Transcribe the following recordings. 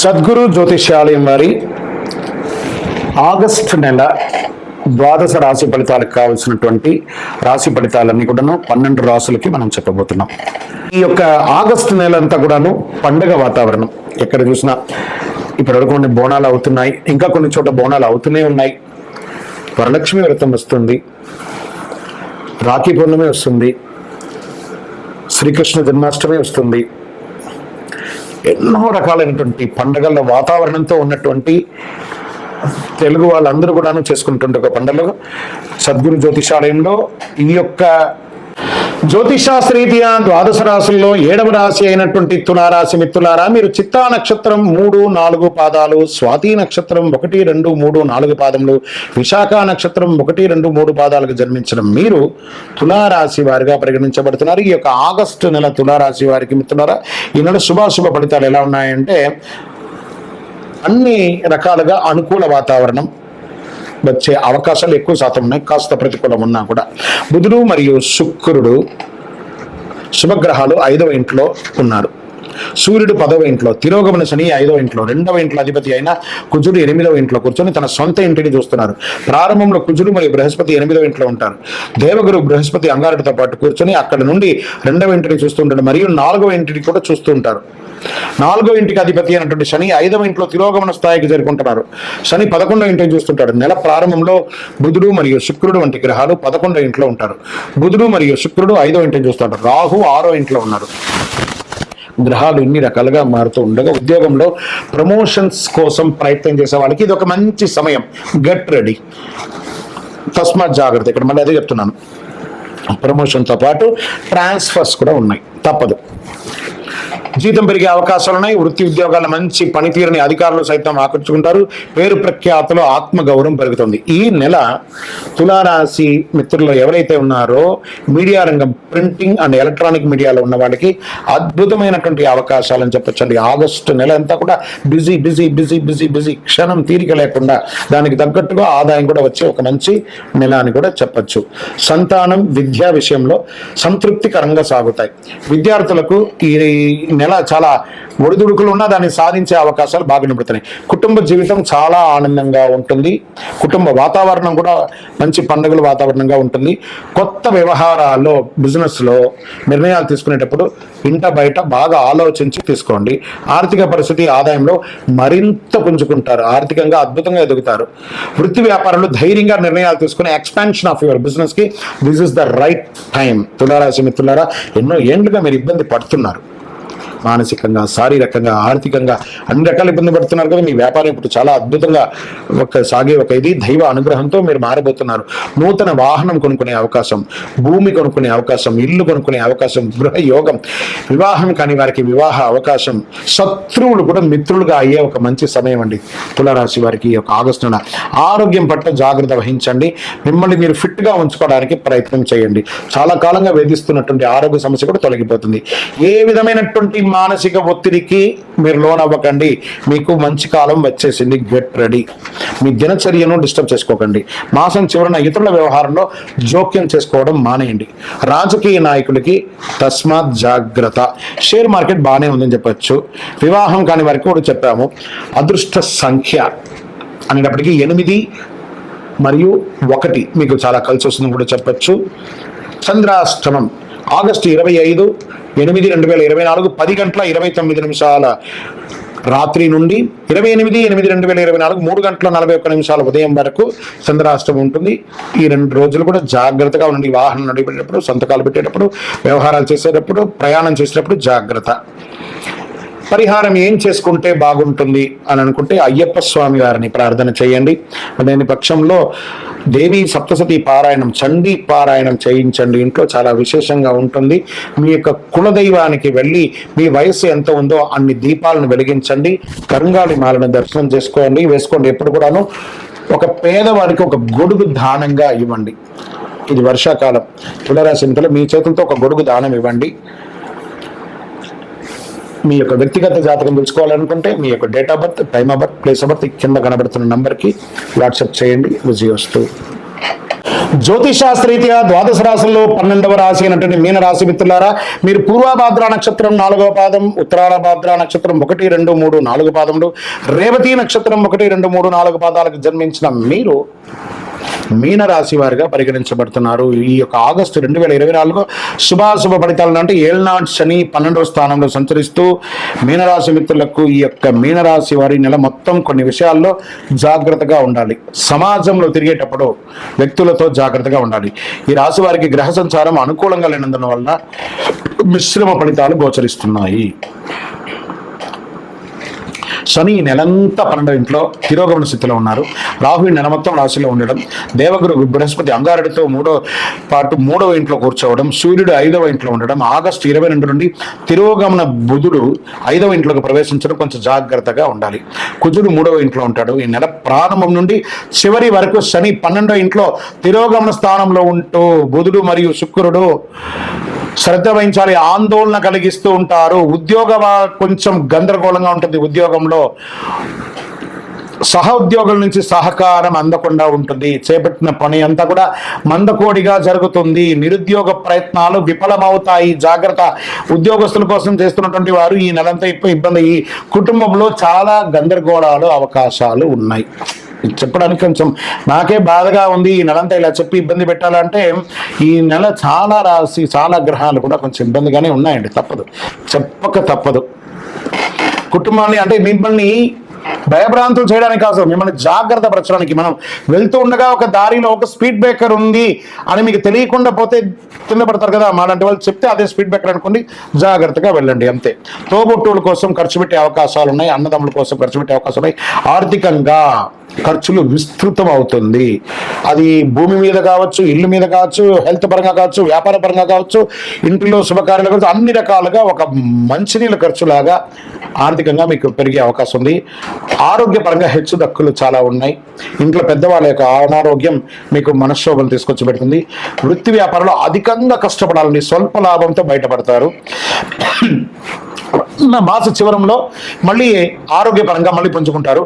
సద్గురు జ్యోతిష్యాలయం వారి ఆగస్టు నెల ద్వాదశ రాశి ఫలితాలకు కావాల్సినటువంటి రాశి ఫలితాలన్నీ కూడాను 12 రాశులకి మనం చెప్పబోతున్నాం. ఈ యొక్క ఆగస్టు నెల అంతా కూడాను పండగ వాతావరణం. ఎక్కడ చూసినా ఇప్పటివరకు కొన్ని బోనాలు అవుతున్నాయి, ఇంకా కొన్ని చోట్ల బోనాలు అవుతూనే ఉన్నాయి. వరలక్ష్మి వ్రతం వస్తుంది, రాఖీ పౌర్ణమి వస్తుంది, శ్రీకృష్ణ జన్మాష్టమి వస్తుంది. ఎన్నో రకాలైనటువంటి పండుగల వాతావరణంతో ఉన్నటువంటి తెలుగు వాళ్ళందరూ కూడాను చేసుకుంటుంటే ఒక పండుగ సద్గురు జ్యోతిషాలయంలో ఈ యొక్క జ్యోతిషాస్త్రీత్యా ద్వాదశ రాశుల్లో 7వ రాశి అయినటువంటి తులారాశి మిత్రులారా, మీరు చిత్తా నక్షత్రం 3, 4 పాదాలు, స్వాతి నక్షత్రం 1, 2, 3, 4 పాదములు, విశాఖ నక్షత్రం 1, 2, 3 పాదాలకు జన్మించిన మీరు తులారాశి వారిగా పరిగణించబడుతున్నారు. ఈ యొక్క ఆగస్టు నెల తులారాశి వారికి మిత్రులారా, ఈ నెల శుభాశుభ ఫలితాలు ఎలా ఉన్నాయంటే అన్ని రకాలుగా అనుకూల వాతావరణం వచ్చే అవకాశాలు ఎక్కువ శాతం ఉన్నాయి. కాస్త ప్రతికూలం ఉన్నా కూడా బుధుడు మరియు శుక్రుడు శుభగ్రహాలు 5వ ఇంట్లో ఉన్నారు. సూర్యుడు 10వ ఇంట్లో, తిరోగమన శని 5వ ఇంట్లో, 2వ ఇంట్లో అధిపతి అయిన కుజుడు 8వ ఇంట్లో కూర్చొని తన సొంత ఇంటిని చూస్తున్నారు. ప్రారంభంలో కుజుడు మరియు బృహస్పతి 8వ ఇంట్లో ఉంటారు. దేవగురు బృహస్పతి అంగారుడితో పాటు కూర్చొని అక్కడ నుండి 2వ ఇంటిని చూస్తుంటాడు మరియు 4వ ఇంటిని కూడా చూస్తూ ఉంటారు. 4వ ఇంటికి అధిపతి అయినటువంటి శని 5వ ఇంట్లో తిరోగమన స్థాయికి చేరుకుంటున్నారు. శని 11వ ఇంటిని చూస్తుంటాడు. నెల ప్రారంభంలో బుధుడు మరియు శుక్రుడు వంటి గ్రహాలు 11వ ఇంట్లో ఉంటారు. బుధుడు మరియు శుక్రుడు 5వ ఇంటిని చూస్తుంటారు. రాహు 6వ ఇంట్లో ఉన్నారు. గ్రహాలు ఇన్ని రకాలుగా మారుతూ ఉండగా ఉద్యోగంలో ప్రమోషన్స్ కోసం ప్రయత్నం చేసే వాళ్ళకి ఇది ఒక మంచి సమయం. గెట్ రెడీ, తస్మాత్ జాగ్రత్త. ఇక్కడ మళ్ళీ అదే చెప్తున్నాను, ప్రమోషన్తో పాటు ట్రాన్స్ఫర్స్ కూడా ఉన్నాయి, తప్పదు. జీతం పెరిగే అవకాశాలు ఉన్నాయి. వృత్తి ఉద్యోగాల మంచి పనితీరుని అధికారులు సైతం ఆకర్షుకుంటారు. పేరు ప్రఖ్యాతులు, ఆత్మగౌరవం పెరుగుతుంది. ఈ నెల తులారాశి మిత్రులు ఎవరైతే ఉన్నారో మీడియా రంగం, ప్రింటింగ్ అండ్ ఎలక్ట్రానిక్ మీడియాలో ఉన్న వాళ్ళకి అద్భుతమైనటువంటి అవకాశాలని చెప్పొచ్చండి. ఆగస్టు నెల అంతా కూడా busy busy busy busy busy, క్షణం తీరిక లేకుండా దానికి తగ్గట్టుగా ఆదాయం కూడా వచ్చే ఒక మంచి నెల అని కూడా చెప్పచ్చు. సంతానం, విద్యా విషయంలో సంతృప్తికరంగా సాగుతాయి. విద్యార్థులకు ఈ నెల చాలా ఒడిదుడుకులు ఉన్నా దాన్ని సాధించే అవకాశాలు బాగా నిలబడుతున్నాయి. కుటుంబ జీవితం చాలా ఆనందంగా ఉంటుంది. కుటుంబ వాతావరణం కూడా మంచి పండుగల వాతావరణంగా ఉంటుంది. కొత్త వ్యవహారాల్లో, బిజినెస్లో నిర్ణయాలు తీసుకునేటప్పుడు ఇంట బయట బాగా ఆలోచించి తీసుకోండి. ఆర్థిక పరిస్థితి, ఆదాయంలో మరింత పుంజుకుంటారు. ఆర్థికంగా అద్భుతంగా ఎదుగుతారు. వృత్తి వ్యాపారంలో ధైర్యంగా నిర్ణయాలు తీసుకుని ఎక్స్పాన్షన్ ఆఫ్ యువర్ బిజినెస్ కి this is the right time. తులారాశి మిత్రులారా, ఎన్నో ఏండ్లుగా మీరు ఇబ్బంది పడుతున్నారు. మానసికంగా, శారీరకంగా, ఆర్థికంగా అన్ని రకాల ఇబ్బంది పడుతున్నారు కదా. మీ వ్యాపారం ఇప్పుడు చాలా అద్భుతంగా సాగే ఒక ఇది దైవ అనుగ్రహంతో మీరు మారబోతున్నారు. నూతన వాహనం కొనుక్కునే అవకాశం, భూమి కొనుక్కునే అవకాశం, ఇల్లు కొనుక్కునే అవకాశం, గృహ యోగం, వివాహం కాని వారికి వివాహ అవకాశం, శత్రువులు కూడా మిత్రులుగా అయ్యే ఒక మంచి సమయం అండి తులారాశి వారికి. ఈ యొక్క ఆగస్టు నెల ఆరోగ్యం పట్ల జాగ్రత్త వహించండి. మిమ్మల్ని మీరు ఫిట్గా ఉంచుకోవడానికి ప్రయత్నం చేయండి. చాలా కాలంగా వేధిస్తున్నటువంటి ఆరోగ్య సమస్య కూడా తొలగిపోతుంది. ఏ విధమైనటువంటి మానసిక ఒత్తిడికి మీరు లోన్ అవ్వకండి. మీకు మంచి కాలం వచ్చేసింది. Get ready. మీ దినచర్యను డిస్టర్బ్ చేసుకోకండి. మాసం చివరన ఇతరుల వ్యవహారంలో జోక్యం చేసుకోవడం మానేయండి. రాజకీయ నాయకులకి తస్మాత్ జాగ్రత్త. షేర్ మార్కెట్ బాగానే ఉందని చెప్పచ్చు. వివాహం కాని వారికి కూడా చెప్పాము. అదృష్ట సంఖ్య అనేటప్పటికీ 8 మరియు 1 మీకు చాలా కలిసి వస్తుందని కూడా చెప్పచ్చు. చంద్రాష్టమం ఆగస్టు 25/8/2024 10:29 రాత్రి నుండి 28/8/2024 3:41 ఉదయం వరకు చంద్రాష్టమం ఉంటుంది. ఈ 2 రోజులు కూడా జాగ్రత్తగా ఉండండి. వాహనం నడిపేటప్పుడు, సంతకాలు పెట్టేటప్పుడు, వ్యవహారాలు చేసేటప్పుడు, ప్రయాణం చేసేటప్పుడు జాగ్రత్త. పరిహారం ఏం చేసుకుంటే బాగుంటుంది అని అనుకుంటే అయ్యప్ప స్వామి వారిని ప్రార్థన చేయండి. లేని పక్షంలో దేవి సప్తసతి పారాయణం, చండీ పారాయణం చేయించండి. ఇంట్లో చాలా విశేషంగా ఉంటుంది. మీ యొక్క కులదైవానికి వెళ్ళి మీ వయస్సు ఎంత ఉందో అన్ని దీపాలను వెలిగించండి. కరుంగాళి మాలను దర్శనం వేసుకోండి. ఎప్పుడు కూడాను ఒక పేదవాడికి ఒక గొడుగు దానంగా ఇవ్వండి. ఇది వర్షాకాలం. తులారాశి మిత్రులు మీ చేతులతో ఒక గొడుగు దానం ఇవ్వండి. మీ యొక్క వ్యక్తిగత జాతకం తెలుసుకోవాలనుకుంటే మీ యొక్క date of birth, time of birth, place of birth కింద కనబడుతున్న నంబర్కి వాట్సాప్ చేయండి. విజయోస్తు. జ్యోతిషాస్త్రరీత్యా ద్వాదశ రాశుల్లో 12వ రాశి అయినటువంటి మీన రాశి మిత్రులారా, మీరు పూర్వభాద్ర నక్షత్రం 4వ పాదం, ఉత్తరాభాద్ర నక్షత్రం 1, 2, 3, 4 పాదములు, రేవతి నక్షత్రం 1, 2, 3, 4 పాదాలకు జన్మించిన మీరు మీనరాశి వారిగా పరిగణించబడుతున్నారు. ఈ యొక్క ఆగస్టు 2024 శుభాశుభ ఫలితాలను అంటే ఏళ్నాటి శని 12వ స్థానంలో సంచరిస్తూ మీనరాశి మిత్రులకు ఈ యొక్క మీనరాశి వారి నెల మొత్తం కొన్ని విషయాల్లో జాగ్రత్తగా ఉండాలి. సమాజంలో తిరిగేటప్పుడు వ్యక్తులతో జాగ్రత్తగా ఉండాలి. ఈ రాశి వారికి గ్రహ సంచారం అనుకూలంగా లేనందున వలన మిశ్రమ ఫలితాలు గోచరిస్తున్నాయి. శని నెలంతా 12వ ఇంట్లో తిరోగమన స్థితిలో ఉన్నారు. రాహు నెల మొత్తం రాశిలో ఉండడం, దేవగురు బృహస్పతి అంగారుడితో 3వ ఇంట్లో కూర్చోవడం, సూర్యుడు 5వ ఇంట్లో ఉండడం, ఆగస్టు 22 నుండి తిరోగమన బుధుడు 5వ ఇంట్లోకి ప్రవేశించడం కొంచెం జాగ్రత్తగా ఉండాలి. కుజుడు 3వ ఇంట్లో ఉంటాడు. ఈ నెల ప్రారంభం నుండి చివరి వరకు శని 12వ ఇంట్లో తిరోగమన స్థానంలో ఉంటూ బుధుడు మరియు శుక్రుడు శ్రద్ధ వహించాలి, ఆందోళన కలిగిస్తూ ఉంటారు. కొంచెం గందరగోళంగా ఉంటుంది. ఉద్యోగంలో సహ ఉద్యోగుల నుంచి సహకారం అందకుండా ఉంటుంది. చేపట్టిన పని అంతా కూడా మందకోడిగా జరుగుతుంది. నిరుద్యోగ ప్రయత్నాలు విఫలమవుతాయి. జాగ్రత్త. ఉద్యోగస్తుల కోసం చేస్తున్నటువంటి వారు ఈ నెలంతా ఇబ్బంది. ఈ కుటుంబంలో చాలా గందరగోళాలు అవకాశాలు ఉన్నాయి. చెప్పడానికి కొంచెం నాకే బాధగా ఉంది. ఈ నెలంతా ఇలా చెప్పి ఇబ్బంది పెట్టాలంటే ఈ నెల చాలా రాశి చాలా గ్రహాలు కూడా కొంచెం ఇబ్బందిగానే ఉన్నాయండి. చెప్పక తప్పదు. కుటుంబాన్ని అంటే మిమ్మల్ని భయభ్రాంతులు చేయడానికి కాదు, మిమ్మల్ని జాగ్రత్త పరచడానికి. మనం వెళ్తూ ఉండగా ఒక దారిలో ఒక స్పీడ్ బ్రేకర్ ఉంది అని మీకు తెలియకుండా పోతే కింద పడతారు కదా, మాలాంటి వాళ్ళు చెప్తే అదే స్పీడ్ బ్రేకర్ అనుకోండి, జాగ్రత్తగా వెళ్ళండి అంతే. తోబుట్టువుల కోసం ఖర్చు పెట్టే అవకాశాలు ఉన్నాయి. అన్నదమ్ముల కోసం ఖర్చు పెట్టే అవకాశాలు ఉన్నాయి. ఆర్థికంగా ఖర్చులు విస్తృతం అవుతుంది. అది భూమి మీద కావచ్చు, ఇల్లు మీద కావచ్చు, హెల్త్ పరంగా కావచ్చు, వ్యాపార పరంగా కావచ్చు, ఇంటిలో శుభకార్యాలు కావచ్చు, అన్ని రకాలుగా ఒక మంచినీళ్ళ ఖర్చులాగా ఆర్థికంగా మీకు పెరిగే అవకాశం ఉంది. ఆరోగ్యపరంగా హెచ్చు దక్కులు చాలా ఉన్నాయి. ఇంట్లో పెద్దవాళ్ళ యొక్క అనారోగ్యం మీకు మనశ్శోభను తీసుకొచ్చి పెడుతుంది. వృత్తి వ్యాపారంలో అధికంగా కష్టపడాలని స్వల్ప లాభంతో బయటపడతారు. మాస చివరంలో మళ్ళీ ఆరోగ్యపరంగా మళ్ళీ పుంజుకుంటారు.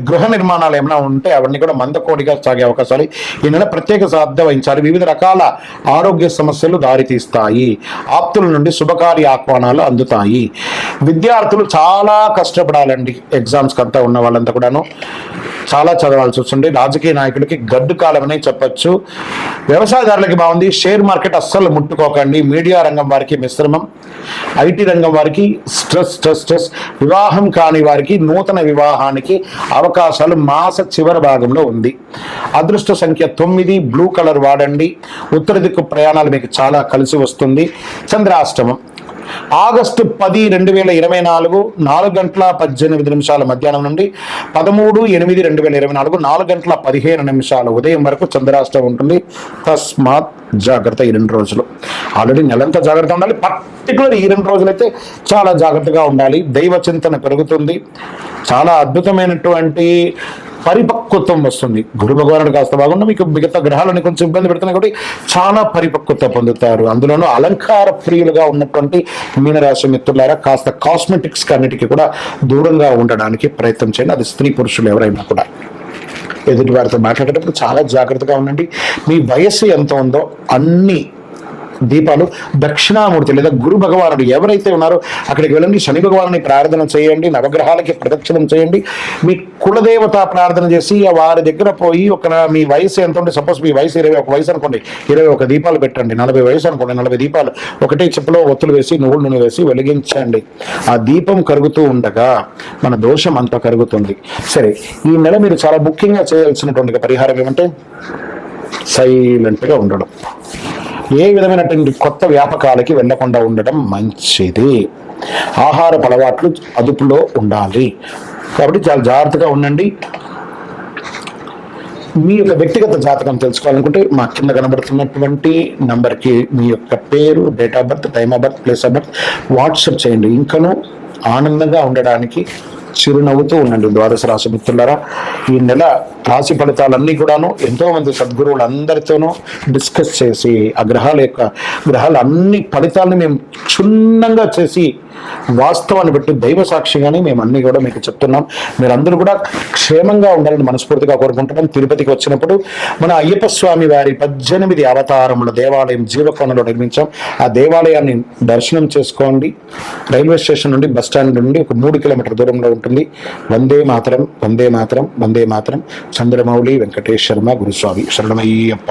గృహ నిర్మాణాలు ఏమైనా ఉంటే అవన్నీ కూడా మందకోడిగా సాగే అవకాశాలు. ఈ నెల ప్రత్యేక శ్రద్ధ వహించాలి. వివిధ రకాల ఆరోగ్య సమస్యలు దారితీస్తాయి. ఆప్తుల నుండి శుభకార్య ఆహ్వానాలు అందుతాయి. విద్యార్థులు చాలా కష్టపడాలండి. ఎగ్జామ్స్కి అంతా ఉన్న వాళ్ళంతా కూడాను చాలా చదవాల్సి వస్తుంది. రాజకీయ నాయకులకి గడ్డు కాలమనే చెప్పచ్చు. వ్యవసాయదారులకి బాగుంది. షేర్ మార్కెట్ అస్సలు ముట్టుకోకండి. మీడియా రంగం వారికి మిశ్రమం. ఐటీ రంగం వారికి స్ట్రెస్. వివాహం కాని వారికి నూతన వివాహానికి అవకాశాలు మాస చివరి భాగంలో ఉంది. అదృష్ట సంఖ్య 9. బ్లూ కలర్ వాడండి. ఉత్తర దిక్కు ప్రయాణాలు మీకు చాలా కలిసి వస్తుంది. చంద్రాష్టమం ఆగస్టు 10, 2024 4:18 మధ్యాహ్నం నుండి 13/8/2024 4:15 ఉదయం వరకు చంద్రాష్టమం ఉంటుంది. తస్మాత్ జాగ్రత్త. ఈ 2 రోజులు ఆల్రెడీ నెలంతా జాగ్రత్త ఉండాలి. పర్టికులర్ ఈ 2 రోజులైతే చాలా జాగ్రత్తగా ఉండాలి. దైవ చింతన పెరుగుతుంది. చాలా అద్భుతమైనటువంటి పరిపక్వత్వం వస్తుంది. గురు భగవానుడు కాస్త బాగుండా మీకు మిగతా గ్రహాలని కొంచెం ఇబ్బంది పెడుతున్నాయి కాబట్టి చాలా పరిపక్వత పొందుతారు. అందులోనూ అలంకార ప్రియులుగా ఉన్నటువంటి మీనరాశి మిత్రులారా కాస్త కాస్మెటిక్స్ అన్నిటికీ కూడా దూరంగా ఉండడానికి ప్రయత్నం చేయండి. అది స్త్రీ పురుషులు ఎవరైనా కూడా. ఎదుటి వారితో మాట్లాడేటప్పుడు చాలా జాగ్రత్తగా ఉండండి. మీ వయస్సు ఎంత ఉందో అన్ని దీపాలు దక్షిణామూర్తి లేదా గురు భగవానుడు ఎవరైతే ఉన్నారో అక్కడికి వెళ్ళండి. శని భగవాన్ని ప్రార్థన చేయండి. నవగ్రహాలకి ప్రదక్షిణం చేయండి. మీ కులదేవత ప్రార్థన చేసి వారి దగ్గర పోయి మీ వయసు ఎంత ఉంటే, సపోజ్ మీ వయసు 21 వయసు అనుకోండి, 21 దీపాలు పెట్టండి. 40 వయసు అనుకోండి, 40 దీపాలు ఒకటే చెప్పులో ఒత్తులు వేసి నువ్వుల నూనె వేసి వెలిగించండి. ఆ దీపం కరుగుతూ ఉండగా మన దోషం అంతా కరుగుతుంది. సరే, ఈ నెల మీరు చాలా ముఖ్యంగా చేయాల్సినటువంటి పరిహారం ఏమంటే సైలెంట్గా ఉండడం. ఏ విధమైనటువంటి కొత్త వ్యాపకాలకి వెళ్లకుండా ఉండడం మంచిది. ఆహారపు అలవాట్లు అదుపులో ఉండాలి. కాబట్టి చాలా జాగ్రత్తగా ఉండండి. మీ యొక్క వ్యక్తిగత జాతకం తెలుసుకోవాలనుకుంటే మా కింద కనబడుతున్నటువంటి నంబర్కి మీ యొక్క పేరు, date of birth, time of birth, place of birth WhatsApp చేయండి. ఇంకనూ ఆనందంగా ఉండడానికి చిరునవ్వుతూ ఉండండి. ద్వాదశ రాశి మిత్రులారా, ఈ నెల రాశి ఫలితాలన్నీ కూడాను ఎంతో మంది సద్గురువులు అందరితోనూ డిస్కస్ చేసి ఆ గ్రహాల అన్ని ఫలితాలను మేము క్షుణ్ణంగా చేసి వాస్తవాన్ని బట్టి దైవ సాక్షిగానే మేము అన్ని కూడా మీకు చెప్తున్నాం. మీరందరూ కూడా క్షేమంగా ఉండాలని మనస్ఫూర్తిగా కోరుకుంటున్నాం. తిరుపతికి వచ్చినప్పుడు మన అయ్యప్ప స్వామి వారి 18 అవతారముల దేవాలయం జీవకోణలో నిర్మించాం. ఆ దేవాలయాన్ని దర్శనం చేసుకోండి. రైల్వే స్టేషన్ నుండి బస్ స్టాండ్ నుండి ఒక 3 కిలోమీటర్ దూరంలో ఉంటుంది. వందే మాతరం, వందే మాతరం, వందే మాతరం. చంద్రమౌళి వెంకటేష్ శర్మ గురుస్వామి శరణమయ్యప్ప.